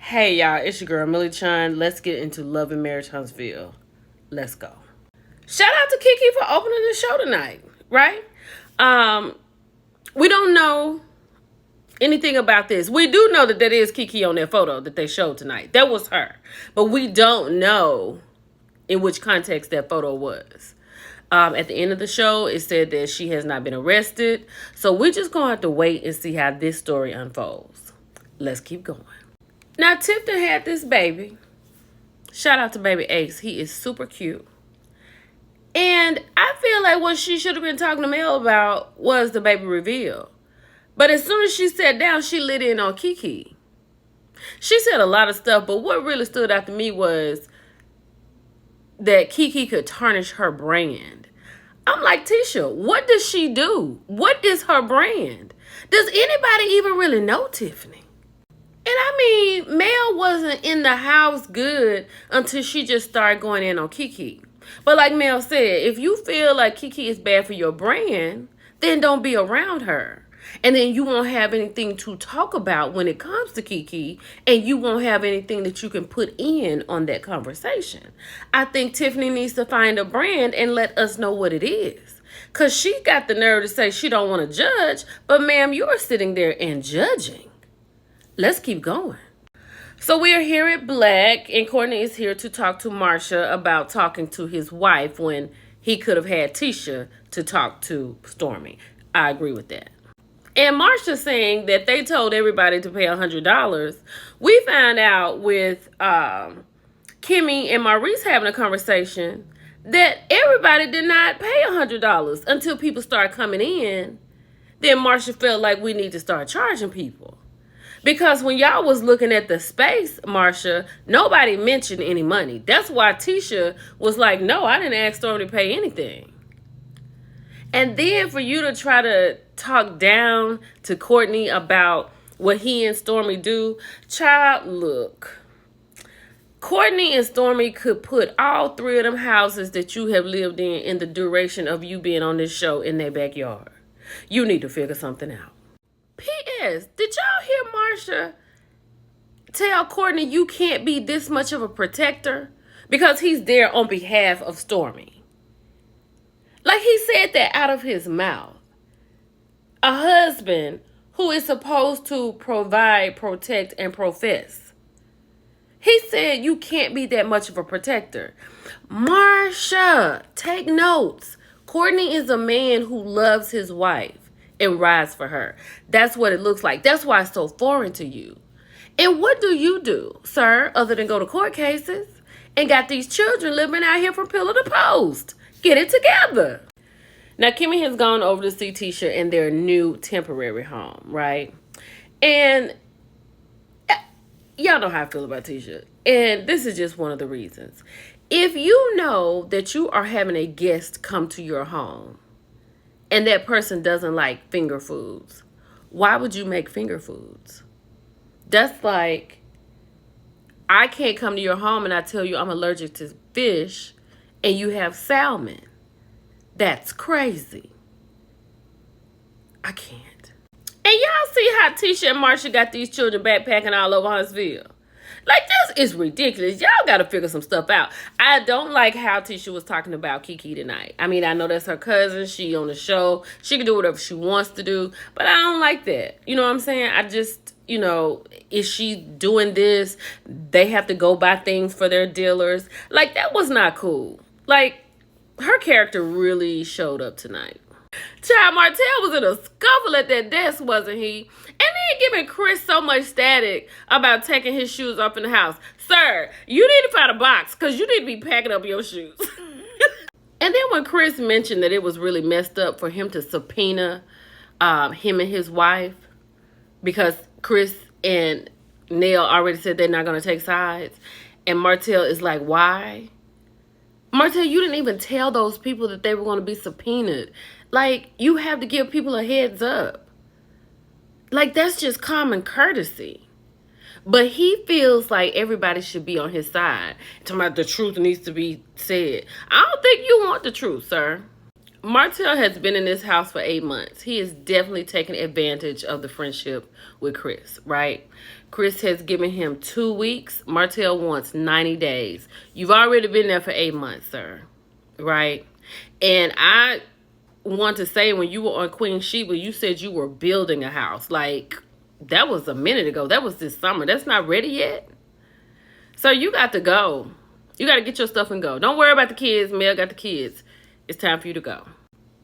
Hey y'all, it's your girl Millie Chun. Let's get into Love and Marriage Huntsville. Let's go. Shout out to Kiki for opening the show tonight, right? We don't know anything about this. We do know that is Kiki on that photo that they showed tonight. That was her. But we don't know in which context that photo was. At the end of the show, it said that she has not been arrested. So we're just going to have to wait and see how this story unfolds. Let's keep going. Now, Tifton had this baby. Shout out to baby Ace. He is super cute. And I feel like what she should have been talking to Mel about was the baby reveal. But as soon as she sat down, she lit in on Kiki. She said a lot of stuff, but what really stood out to me was that Kiki could tarnish her brand. I'm like, Tisha, what does she do? What is her brand? Does anybody even really know Tiffany? And I mean, Mel wasn't in the house good until she just started going in on Kiki. But like Mel said, if you feel like Kiki is bad for your brand, then don't be around her. And then you won't have anything to talk about when it comes to Kiki, and you won't have anything that you can put in on that conversation. I think Tiffany needs to find a brand and let us know what it is. Because she got the nerve to say she don't want to judge, but ma'am, you're sitting there and judging. Let's keep going. So we are here at Black, and Courtney is here to talk to Marsha about talking to his wife when he could have had Tisha to talk to Stormy. I agree with that. And Marsha saying that they told everybody to pay $100. We found out with Kimmy and Maurice having a conversation that everybody did not pay $100 until people start coming in. Then Marsha felt like we need to start charging people. Because when y'all was looking at the space, Marsha, nobody mentioned any money. That's why Tisha was like, no, I didn't ask Stormy to pay anything. And then for you to try to talk down to Courtney about what he and Stormy do, child, look. Courtney and Stormy could put all three of them houses that you have lived in the duration of you being on this show in their backyard. You need to figure something out. P.S. Did y'all hear Marsha tell Courtney you can't be this much of a protector? Because he's there on behalf of Stormy. Like he said that out of his mouth. A husband who is supposed to provide, protect, and profess. He said you can't be that much of a protector. Marsha, take notes. Courtney is a man who loves his wife and rides for her. That's what it looks like. That's why it's so foreign to you. And what do, sir, other than go to court cases and got these children living out here from pillar to post? Get it together. Now, Kimmy has gone over to see Tisha in their new temporary home, right? And y'all know how I feel about Tisha. And this is just one of the reasons. If you know that you are having a guest come to your home, and that person doesn't like finger foods, why would you make finger foods? That's like, I can't come to your home and I tell you I'm allergic to fish and you have salmon. That's crazy. I can't. And y'all see how Tisha and Marsha got these children backpacking all over Huntsville? Like, this is ridiculous. Y'all got to figure some stuff out. I don't like how Tisha was talking about Kiki tonight. I mean, I know that's her cousin. She on the show. She can do whatever she wants to do. But I don't like that. You know what I'm saying? I just, is she doing this? They have to go buy things for their dealers. Like, that was not cool. Like, her character really showed up tonight. Child, Martell was in a scuffle at that desk, wasn't he? And then giving Chris so much static about taking his shoes off in the house. Sir, you need to find a box because you need to be packing up your shoes. And then when Chris mentioned that it was really messed up for him to subpoena him and his wife because Chris and Nell already said they're not going to take sides. And Martell is like, why? Martell, you didn't even tell those people that they were going to be subpoenaed. Like, you have to give people a heads up. Like, that's just common courtesy. But he feels like everybody should be on his side. Talking about the truth needs to be said. I don't think you want the truth, sir. Martell has been in this house for 8 months. He is definitely taking advantage of the friendship with Chris, right? Chris has given him 2 weeks. Martell wants 90 days. You've already been there for 8 months, sir, right? And I want to say, when you were on Queen Sheba, you said you were building a house. Like, that was a minute ago. That was this summer. That's not ready yet. So you got to go. You got to get your stuff and go. Don't worry about the kids. Mel got the kids. It's time for you to go.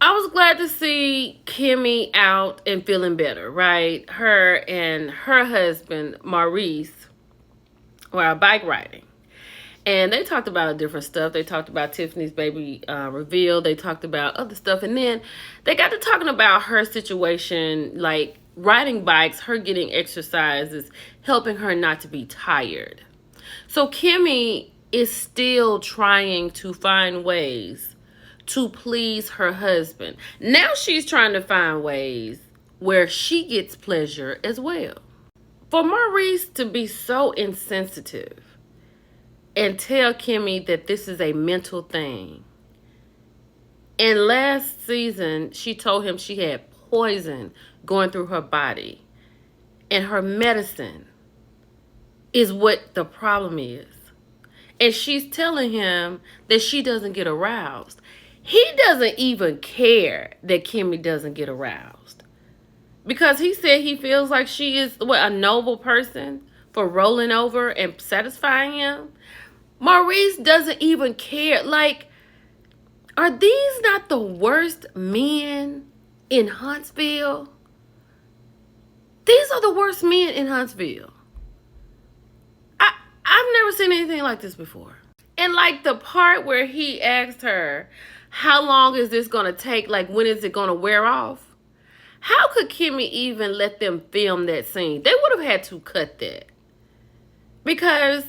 I was glad to see Kimmy out and feeling better, right? Her and her husband, Maurice, were out bike riding. And they talked about different stuff. They talked about Tiffany's baby reveal. They talked about other stuff. And then they got to talking about her situation, like riding bikes, her getting exercises, helping her not to be tired. So Kimmy is still trying to find ways to please her husband. Now she's trying to find ways where she gets pleasure as well. For Maurice to be so insensitive and tell Kimmy that this is a mental thing. And last season, she told him she had poison going through her body. And her medicine is what the problem is. And she's telling him that she doesn't get aroused. He doesn't even care that Kimmy doesn't get aroused. Because he said he feels like she is a noble person for rolling over and satisfying him. Maurice doesn't even care. Like, are these not the worst men in Huntsville? These are the worst men in Huntsville. I've never seen anything like this before. And like the part where he asked her, how long is this going to take? Like, when is it going to wear off? How could Kimmy even let them film that scene? They would have had to cut that. Because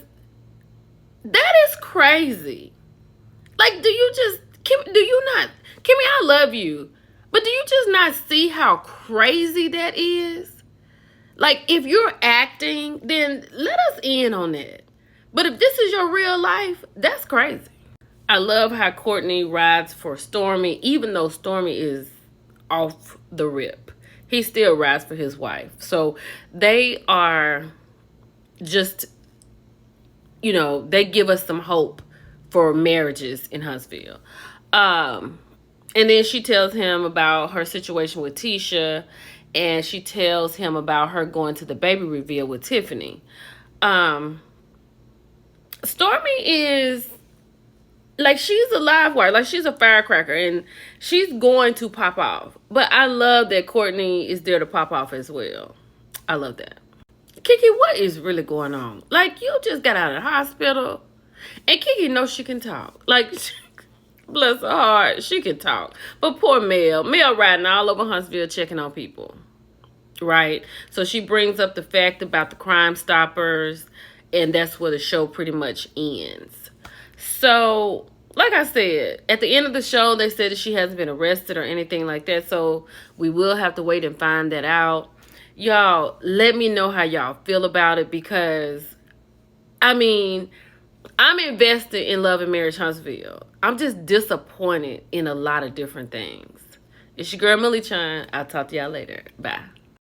that is crazy. Like, Kimmy, I love you, but do you just not see how crazy that is? Like, if you're acting, then let us in on that. But if this is your real life, that's crazy. I love how Courtney rides for Stormy, even though Stormy is off the rip. He still rides for his wife. So they are just, they give us some hope for marriages in Huntsville. And then she tells him about her situation with Tisha, and she tells him about her going to the baby reveal with Tiffany. Stormy is, like, she's a live wire. Like, she's a firecracker, and she's going to pop off. But I love that Courtney is there to pop off as well. I love that. Kiki, what is really going on? Like, you just got out of the hospital, and Kiki knows she can talk. Like, bless her heart, she can talk. But poor Mel riding all over Huntsville checking on people, right? So she brings up the fact about the Crime Stoppers, and that's where the show pretty much ends. So, like I said, at the end of the show, they said that she hasn't been arrested or anything like that. So we will have to wait and find that out. Y'all, let me know how y'all feel about it, because, I'm invested in Love and Marriage Huntsville. I'm just disappointed in a lot of different things. It's your girl, Millie Chun. I'll talk to y'all later. Bye.